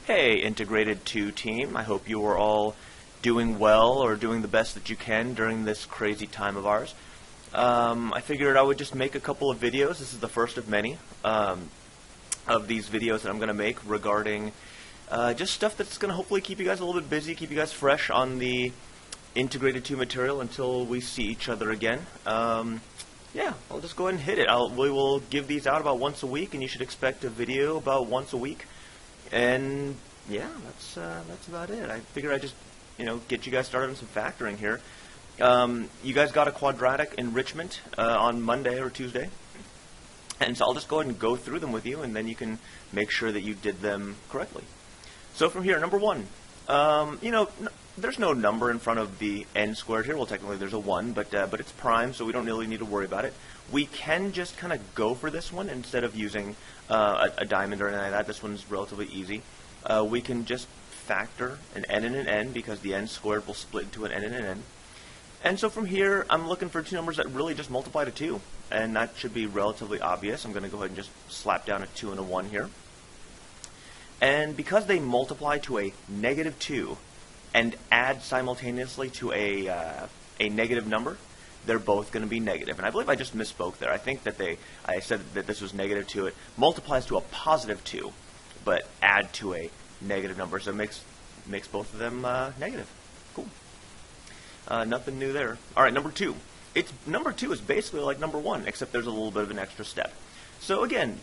Hey, Integrated 2 team. I hope you are all doing well or doing the best that you can during this crazy time of ours. I figured I would just make a couple of videos. This is the first of many of these videos that I'm going to make regarding just stuff that's going to hopefully keep you guys a little bit busy, keep you guys fresh on the Integrated 2 material until we see each other again. Yeah, I'll just go ahead and hit it. We will give these out about once a week, and you should expect a video about once a week. And yeah, that's about it. I figured I'd just get you guys started on some factoring here. You guys got a Quadratic Enrichment on Monday or Tuesday, and so I'll just go ahead and go through them with you, and then you can make sure that you did them correctly. So from here, number one, there's no number in front of the n squared here. Well, technically there's a 1, but it's prime, so we don't really need to worry about it. We can just kind of go for this one instead of using a diamond or anything like that. This one's relatively easy. We can just factor an n and an n because the n squared will split into an n and an n. And so from here, I'm looking for two numbers that really just multiply to 2. And that should be relatively obvious. I'm going to go ahead and just slap down a 2 and a 1 here. And because they multiply to a negative 2 and add simultaneously to a negative number, they're both going to be negative. And I believe I just misspoke there. I think that I said that this was negative 2. It multiplies to a positive 2, but add to a negative number. So it makes both of them negative. Cool. Nothing new there. All right, number 2. Number 2 is basically like number 1, except there's a little bit of an extra step. So again,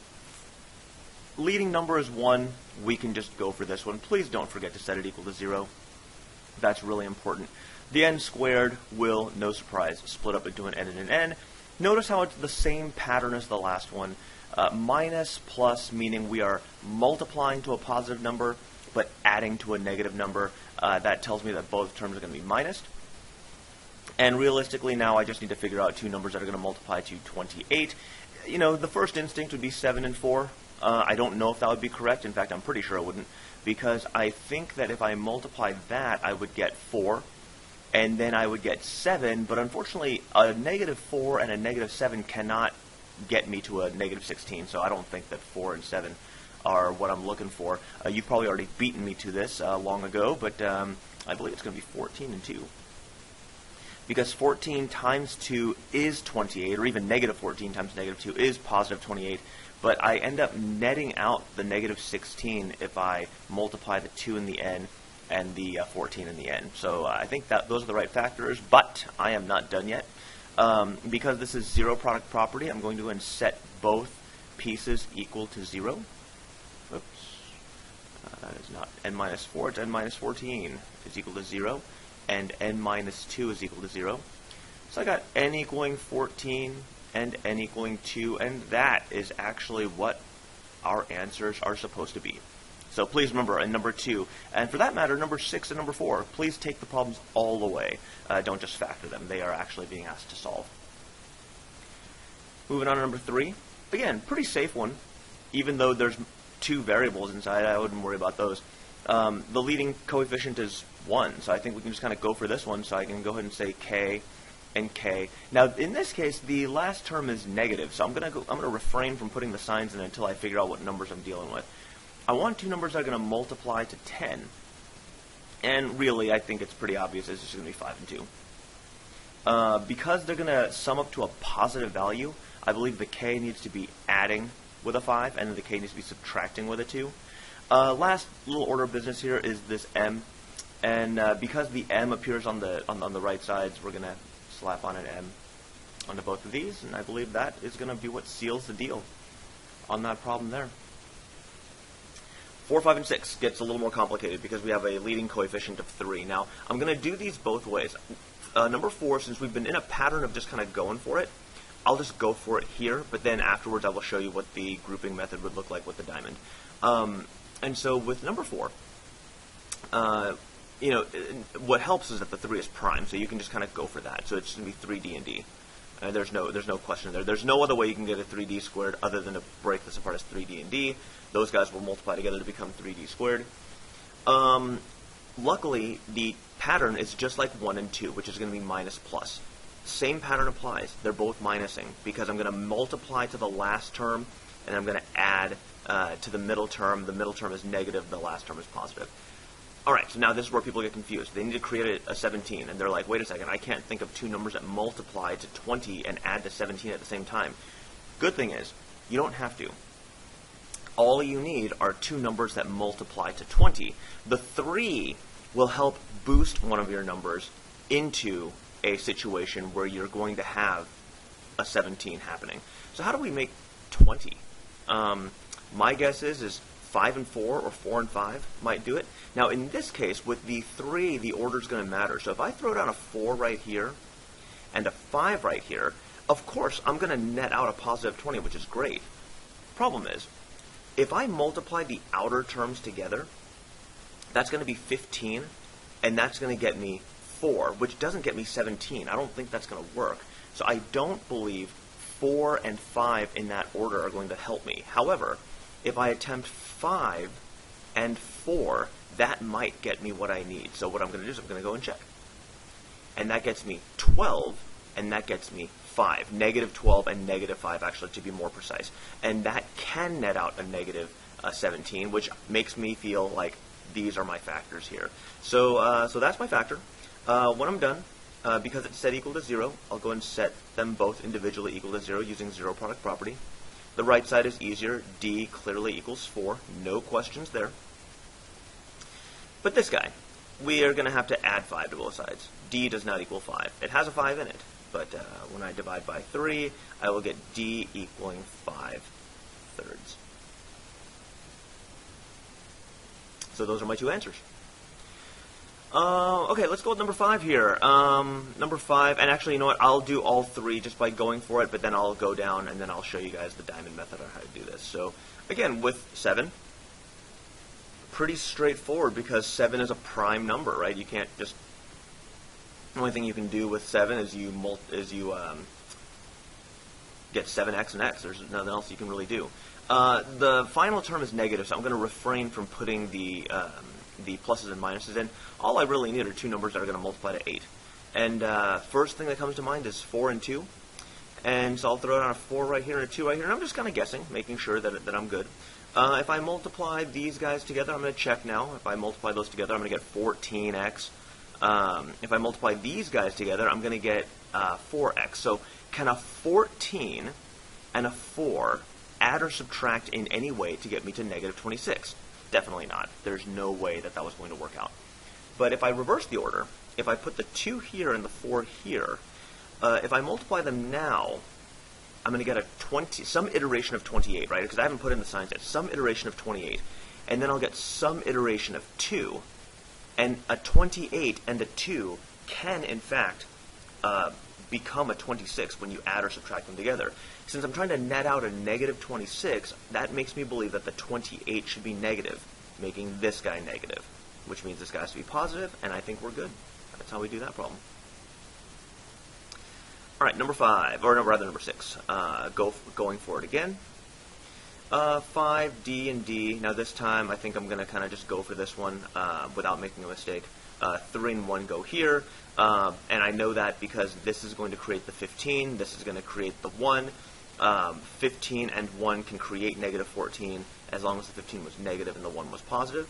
leading number is 1. We can just go for this one. Please don't forget to set it equal to 0. That's really important. The n squared will, no surprise, split up into an n and an n. Notice how it's the same pattern as the last one. Minus, plus, meaning we are multiplying to a positive number, but adding to a negative number. That tells me that both terms are going to be minus. And realistically now I just need to figure out two numbers that are going to multiply to 28. The first instinct would be 7 and 4. I don't know if that would be correct. In fact, I'm pretty sure it wouldn't, because I think that if I multiply that, I would get 4. And then I would get 7, but unfortunately a negative 4 and a negative 7 cannot get me to a negative 16, so I don't think that 4 and 7 are what I'm looking for. You've probably already beaten me to this long ago, but I believe it's going to be 14 and 2. Because 14 times 2 is 28, or even negative 14 times negative 2 is positive 28, but I end up netting out the negative 16 if I multiply the 2 in the n and the 14 in the end. So I think that those are the right factors, but I am not done yet. Because this is zero product property, I'm going to go and set both pieces equal to 0. Oops. That is not n minus 4, it's n minus 14 is equal to 0, and n minus 2 is equal to 0. So I got n equaling 14 and n equaling 2, and that is actually what our answers are supposed to be. So please remember, in number 2, and for that matter, number 6 and number 4, please take the problems all the way. Don't just factor them. They are actually being asked to solve. Moving on to number 3. Again, pretty safe one. Even though there's 2 variables inside, I wouldn't worry about those. The leading coefficient is 1, so I think we can just kind of go for this one. So I can go ahead and say k and k. Now, in this case, the last term is negative, so I'm going to refrain from putting the signs in until I figure out what numbers I'm dealing with. I want two numbers that are going to multiply to 10. And really, I think it's pretty obvious it's just going to be 5 and 2. Because they're going to sum up to a positive value, I believe the k needs to be adding with a 5, and then the k needs to be subtracting with a 2. Last little order of business here is this m. And because the m appears on the right sides, we're going to slap on an m onto both of these, and I believe that is going to be what seals the deal on that problem there. 4, 5, and 6 gets a little more complicated because we have a leading coefficient of 3. Now, I'm going to do these both ways. Number 4, since we've been in a pattern of just kind of going for it, I'll just go for it here, but then afterwards I will show you what the grouping method would look like with the diamond. And so with number 4, what helps is that the 3 is prime, so you can just kind of go for that. So it's going to be 3D and D. There's no question there. There's no other way you can get a 3D squared other than to break this apart as 3D and D. Those guys will multiply together to become 3D squared. Luckily, the pattern is just like 1 and 2, which is going to be minus plus. Same pattern applies. They're both minusing because I'm going to multiply to the last term and I'm going to add to the middle term. The middle term is negative, the last term is positive. All right, so now this is where people get confused. They need to create a 17, and they're like, wait a second, I can't think of two numbers that multiply to 20 and add to 17 at the same time. Good thing is, you don't have to. All you need are two numbers that multiply to 20. The 3 will help boost one of your numbers into a situation where you're going to have a 17 happening. So how do we make 20? My guess is 5 and 4 or 4 and 5 might do it. Now in this case, with the 3, the order is going to matter. So if I throw down a 4 right here and a 5 right here, of course I'm going to net out a positive 20, which is great. Problem is, if I multiply the outer terms together, that's going to be 15, and that's going to get me 4, which doesn't get me 17. I don't think that's going to work. So I don't believe 4 and 5 in that order are going to help me. However, if I attempt 5 and 4, that might get me what I need. So what I'm going to do is I'm going to go and check. And that gets me 12, and that gets me 5. Negative 12 and negative 5, actually, to be more precise. And that can net out a negative 17, which makes me feel like these are my factors here. So that's my factor. When I'm done, because it's set equal to 0, I'll go and set them both individually equal to 0 using zero product property. The right side is easier. D clearly equals 4. No questions there. But this guy, we are going to have to add 5 to both sides. D does not equal 5. It has a 5 in it, but when I divide by 3, I will get D equaling 5/3. So those are my two answers. Okay, let's go with number 5 here. Number 5, and actually, you know what? I'll do all 3 just by going for it, but then I'll go down and then I'll show you guys the diamond method on how to do this. So, again, with 7, pretty straightforward because 7 is a prime number, right? You can't just... The only thing you can do with 7 is you get 7x and x. There's nothing else you can really do. The final term is negative, so I'm going to refrain from putting the pluses and minuses in. All I really need are two numbers that are going to multiply to 8. And first thing that comes to mind is 4 and 2. And so I'll throw down a 4 right here and a 2 right here. And I'm just kind of guessing, making sure that I'm good. If I multiply these guys together, I'm going to check now. If I multiply those together, I'm going to get 14x. If I multiply these guys together, I'm going to get 4x. So can a 14 and a 4 add or subtract in any way to get me to negative 26? Definitely not. There's no way that that was going to work out. But if I reverse the order, if I put the 2 here and the 4 here, if I multiply them now, I'm going to get some iteration of 28, right? Because I haven't put in the signs yet. Some iteration of 28. And then I'll get some iteration of 2. And a 28 and a 2 can, in fact, become a 26 when you add or subtract them together. Since I'm trying to net out a negative 26, that makes me believe that the 28 should be negative, making this guy negative, which means this guy has to be positive, and I think we're good. That's how we do that problem. All right, number 5, or no, rather number 6. Going for it again. 5, D, and D. Now this time I think I'm going to kind of just go for this one without making a mistake. 3 and 1 go here, and I know that because this is going to create the 15, this is going to create the 1. 15 and 1 can create negative 14 as long as the 15 was negative and the 1 was positive.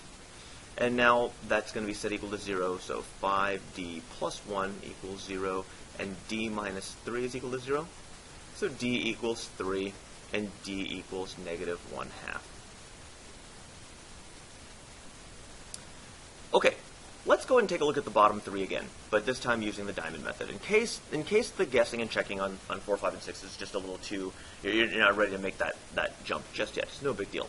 And now that's going to be set equal to 0, so 5D plus 1 equals 0, and D minus 3 is equal to 0. So D equals 3, and D equals negative 1/2. Okay, let's go ahead and take a look at the bottom 3 again, but this time using the diamond method. In case the guessing and checking on 4, 5, and 6 is just a little too, you're not ready to make that jump just yet. It's no big deal.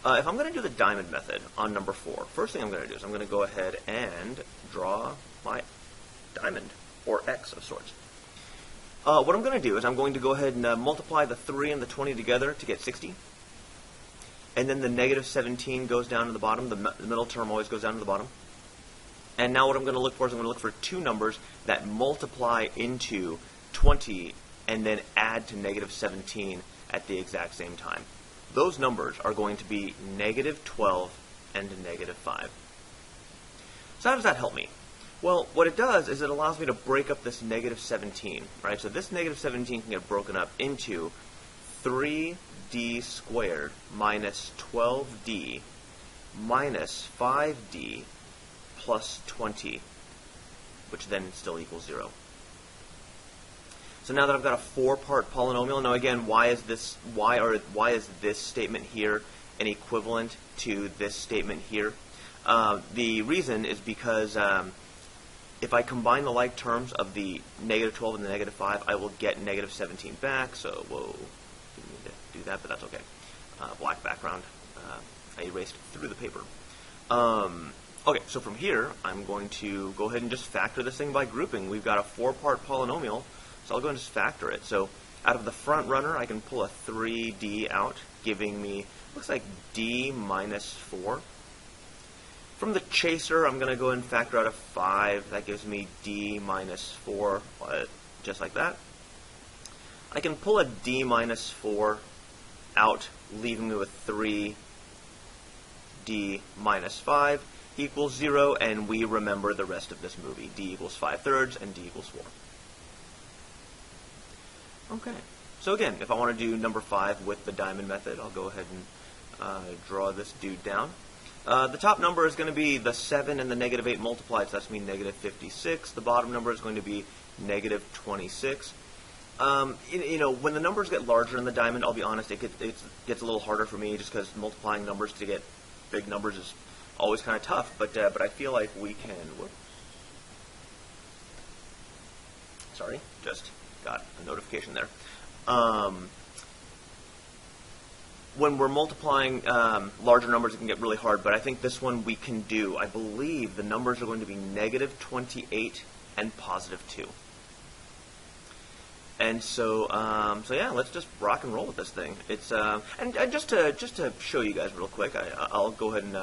If I'm going to do the diamond method on number 4, first thing I'm going to do is I'm going to go ahead and draw my diamond, or X of sorts. What I'm going to do is I'm going to go ahead and multiply the 3 and the 20 together to get 60. And then the negative 17 goes down to the bottom. The middle term always goes down to the bottom. And now what I'm going to look for is I'm going to look for two numbers that multiply into 20 and then add to negative 17 at the exact same time. Those numbers are going to be negative 12 and negative 5. So how does that help me? Well, what it does is it allows me to break up this negative 17, right? So this negative 17 can get broken up into 3 6d squared minus 12d minus 5d plus 20, which then still equals 0. So now that I've got a 4-part polynomial, now again, why is this statement here an equivalent to this statement here? The reason is because if I combine the like terms of the negative 12 and the negative 5, I will get negative 17 back. So, whoa, didn't mean to do that, but that's okay. Black background. I erased through the paper. Okay, so from here, I'm going to go ahead and just factor this thing by grouping. We've got a 4-part polynomial, so I'll go and just factor it. So out of the front runner, I can pull a 3d out, giving me, looks like d minus 4. From the chaser, I'm going to go ahead and factor out a 5. That gives me d minus 4, just like that. I can pull a d minus 4 out, leaving me with 3d minus 5 equals 0, and we remember the rest of this movie. D equals 5/3 and d equals 4. Okay, so again, if I want to do number 5 with the diamond method, I'll go ahead and draw this dude down. The top number is going to be the 7 and the negative 8 multiplied, so that's going to be negative 56. The bottom number is going to be negative 26. You know, when the numbers get larger in the diamond, I'll be honest, it gets a little harder for me just because multiplying numbers to get big numbers is always kind of tough. But I feel like we can. Whoops. Sorry, just got a notification there. When we're multiplying larger numbers, it can get really hard, but I think this one we can do. I believe the numbers are going to be negative 28 and positive 2. And so yeah, let's just rock and roll with this thing. It's and just to show you guys real quick, I'll go ahead and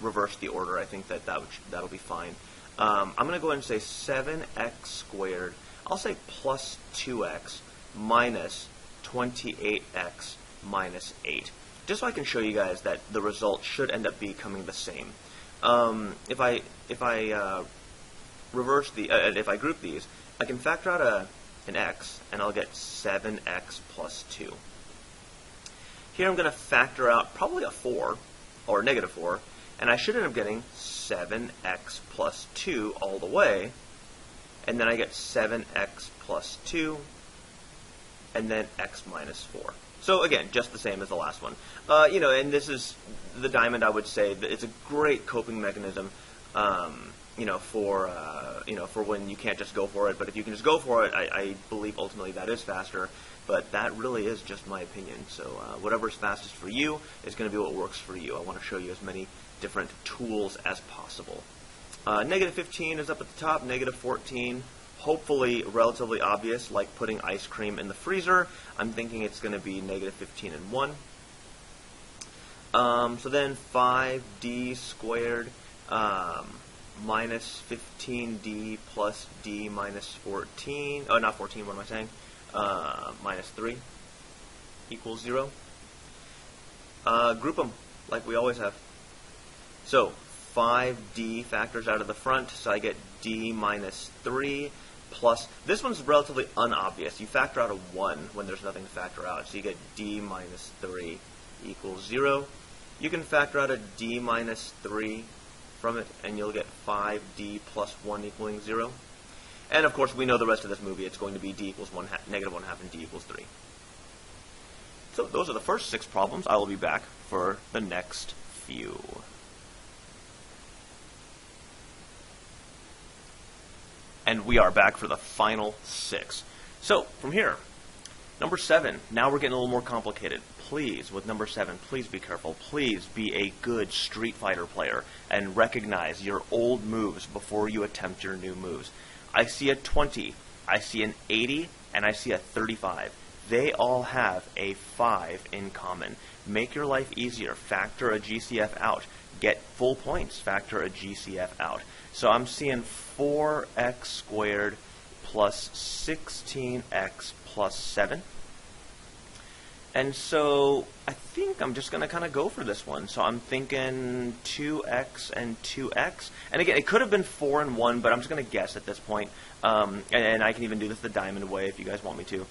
reverse the order. I think that'll be fine. I'm going to go ahead and say 7x squared. I'll say plus 2x minus 28x minus 8, just so I can show you guys that the result should end up becoming the same. If I reverse if I group these, I can factor out an x, and I'll get 7x plus 2. Here I'm going to factor out probably a 4, or negative 4, and I should end up getting 7x plus 2 all the way, and then I get 7x plus 2, and then x minus 4. So again, just the same as the last one. You know, and this is the diamond. I would say that it's a great coping mechanism. You know, for when you can't just go for it. But if you can just go for it, I believe ultimately that is faster. But that really is just my opinion. So whatever's fastest for you is going to be what works for you. I want to show you as many different tools as possible. Negative 15 is up at the top. Negative 14. Hopefully relatively obvious, like putting ice cream in the freezer. I'm thinking it's going to be negative 15 and 1. So then 5d squared minus 15d plus d minus 14. Oh, not 14, what am I saying? Minus 3 equals 0. Group them like we always have. So 5d factors out of the front, so I get d minus 3 plus, this one's relatively unobvious. You factor out a 1 when there's nothing to factor out, so you get d minus 3 equals 0. You can factor out a d minus 3 from it, and you'll get 5d plus 1 equaling 0. And of course, we know the rest of this movie. It's going to be d equals negative 1/2 and d equals 3. So those are the first 6 problems. I will be back for the next few. And we are back for the final 6. So, from here, number 7. Now we're getting a little more complicated. Please, with number 7, please be careful. Please be a good Street Fighter player and recognize your old moves before you attempt your new moves. I see a 20, I see an 80, and I see a 35. They all have a 5 in common. Make your life easier. Factor a GCF out. Get full points. Factor a GCF out. So I'm seeing 4x squared plus 16x plus 7. And so I think I'm just going to kind of go for this one. So I'm thinking 2x and 2x. And again, it could have been 4 and 1, but I'm just going to guess at this point. And I can even do this the diamond way if you guys want me to.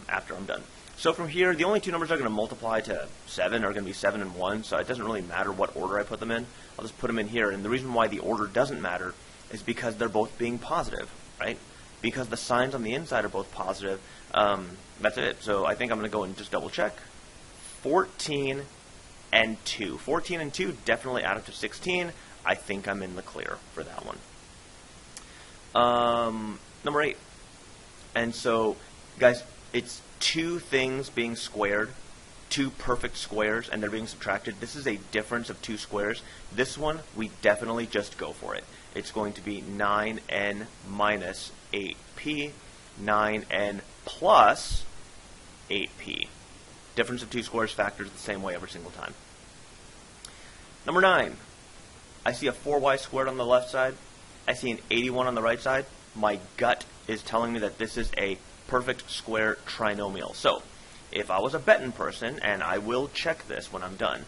after I'm done. So from here, the only two numbers that are going to multiply to 7 are going to be 7 and 1, so it doesn't really matter what order I put them in. I'll just put them in here, and the reason why the order doesn't matter is because they're both being positive, right? Because the signs on the inside are both positive. That's it. So I think I'm going to go and just double check. 14 and 2. 14 and 2 definitely add up to 16. I think I'm in the clear for that one. Number 8. And so, guys, it's two things being squared, two perfect squares, and they're being subtracted. This is a difference of two squares. This one, we definitely just go for it. It's going to be 9n minus 8p, 9n plus 8p. Difference of two squares factors the same way every single time. Number 9. I see a 4y squared on the left side. I see an 81 on the right side. My gut is telling me that this is a perfect square trinomial. So, if I was a betting person, and I will check this when I'm done,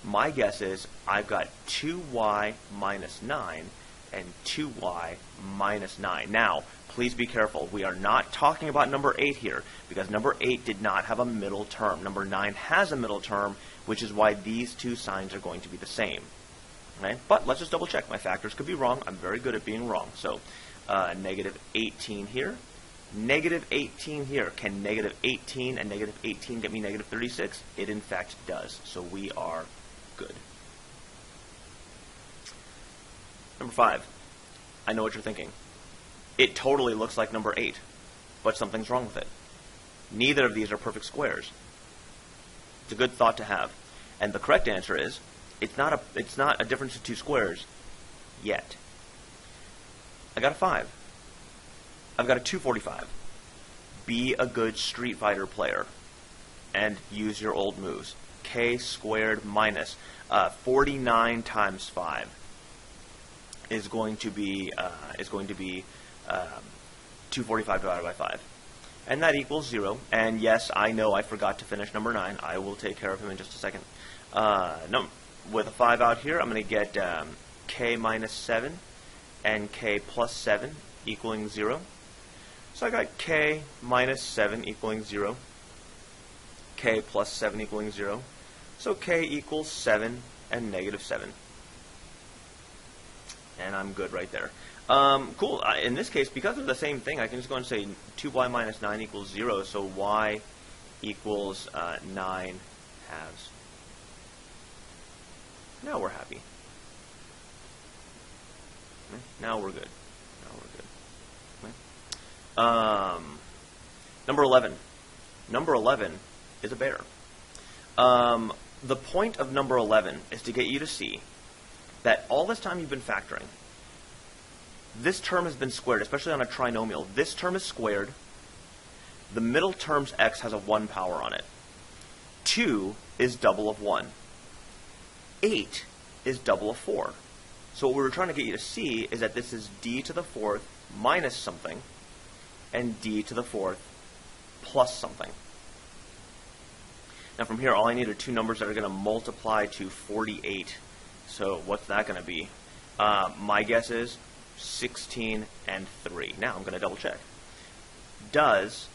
my guess is I've got 2y minus 9 and 2y minus 9. Now, please be careful. We are not talking about number 8 here, because number 8 did not have a middle term. Number 9 has a middle term, which is why these two signs are going to be the same. Right? But let's just double check. My factors could be wrong. I'm very good at being wrong. So, negative 18 here. Negative 18 here. Can negative 18 and negative 18 get me negative 36? It in fact does. So we are good. Number 5. I know what you're thinking. It totally looks like number 8, but something's wrong with it. Neither of these are perfect squares. It's a good thought to have. And the correct answer is, it's not a difference of two squares yet. I got a 5. I've got a 245. Be a good Street Fighter player and use your old moves. K squared minus 49 times 5 is going to be 245 divided by 5. And that equals 0. And yes, I know I forgot to finish number 9. I will take care of him in just a second. No, with a 5 out here, I'm going to get k minus 7 and k plus 7 equaling 0. So I got k minus 7 equaling 0, k plus 7 equaling 0. So k equals 7 and negative 7. And I'm good right there. Cool. In this case, because of the same thing, I can just go and say 2y minus 9 equals 0, so y equals 9 halves. Now we're happy. Now we're good. Now we're good. Number 11. Number 11 is a bear. The point of number 11 is to get you to see that all this time you've been factoring, this term has been squared, especially on a trinomial. This term is squared. The middle term's x has a 1 power on it. 2 is double of 1. 8 is double of 4. So what we were trying to get you to see is that this is d to the 4th minus something, and d to the 4th plus something. Now from here, all I need are two numbers that are going to multiply to 48. So what's that going to be? My guess is 16 and 3. Now I'm going to double check. Does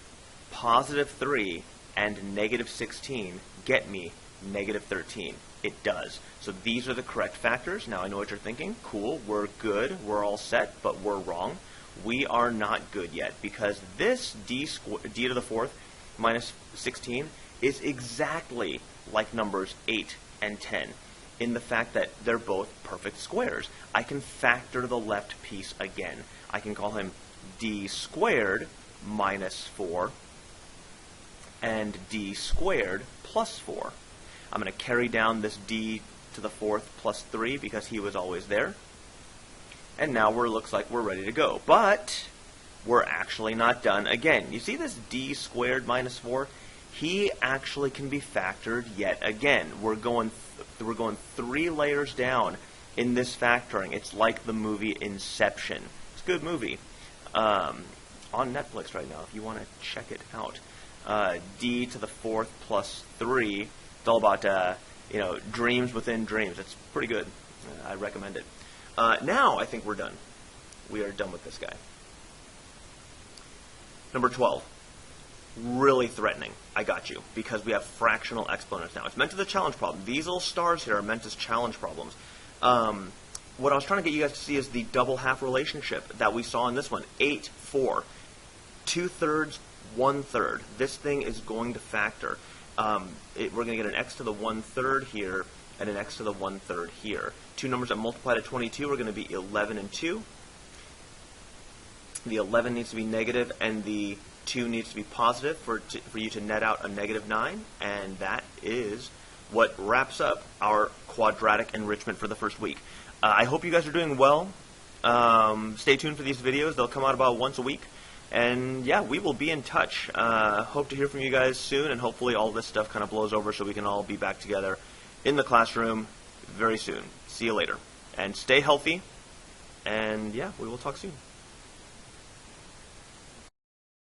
positive 3 and negative 16 get me negative 13? It does. So these are the correct factors. Now I know what you're thinking. Cool, we're good, we're all set, but we're wrong. We are not good yet, because this d to the 4th minus 16 is exactly like numbers 8 and 10 in the fact that they're both perfect squares. I can factor the left piece again. I can call him d squared minus 4 and d squared plus 4. I'm going to carry down this d to the 4th plus 3 because he was always there. And now looks like we're ready to go. But we're actually not done. Again, you see this d squared minus 4? He actually can be factored yet again. We're going 3 layers down in this factoring. It's like the movie Inception. It's a good movie. On Netflix right now if you want to check it out. D to the 4th plus 3. It's all about dreams within dreams. It's pretty good. I recommend it. Now I think we're done. We are done with this guy. Number 12. really threatening. I got you, because we have fractional exponents now. It's meant as a challenge problem. These little stars here are meant as challenge problems. What I was trying to get you guys to see is the double half relationship that we saw in this one. 8, 4, 2/3, 1/3. This thing is going to factor. We're going to get an x to the 1/3 here and an x to the 1/3 here. Two numbers that multiply to 22 are going to be 11 and 2. The 11 needs to be negative and the 2 needs to be positive for you to net out a -9, and that is what wraps up our quadratic enrichment for the first week. I hope you guys are doing well. Stay tuned for these videos. They'll come out about once a week. And yeah, we will be in touch. Hope to hear from you guys soon, and hopefully all this stuff kind of blows over so we can all be back together in the classroom very soon. See you later. And stay healthy. And yeah, we will talk soon.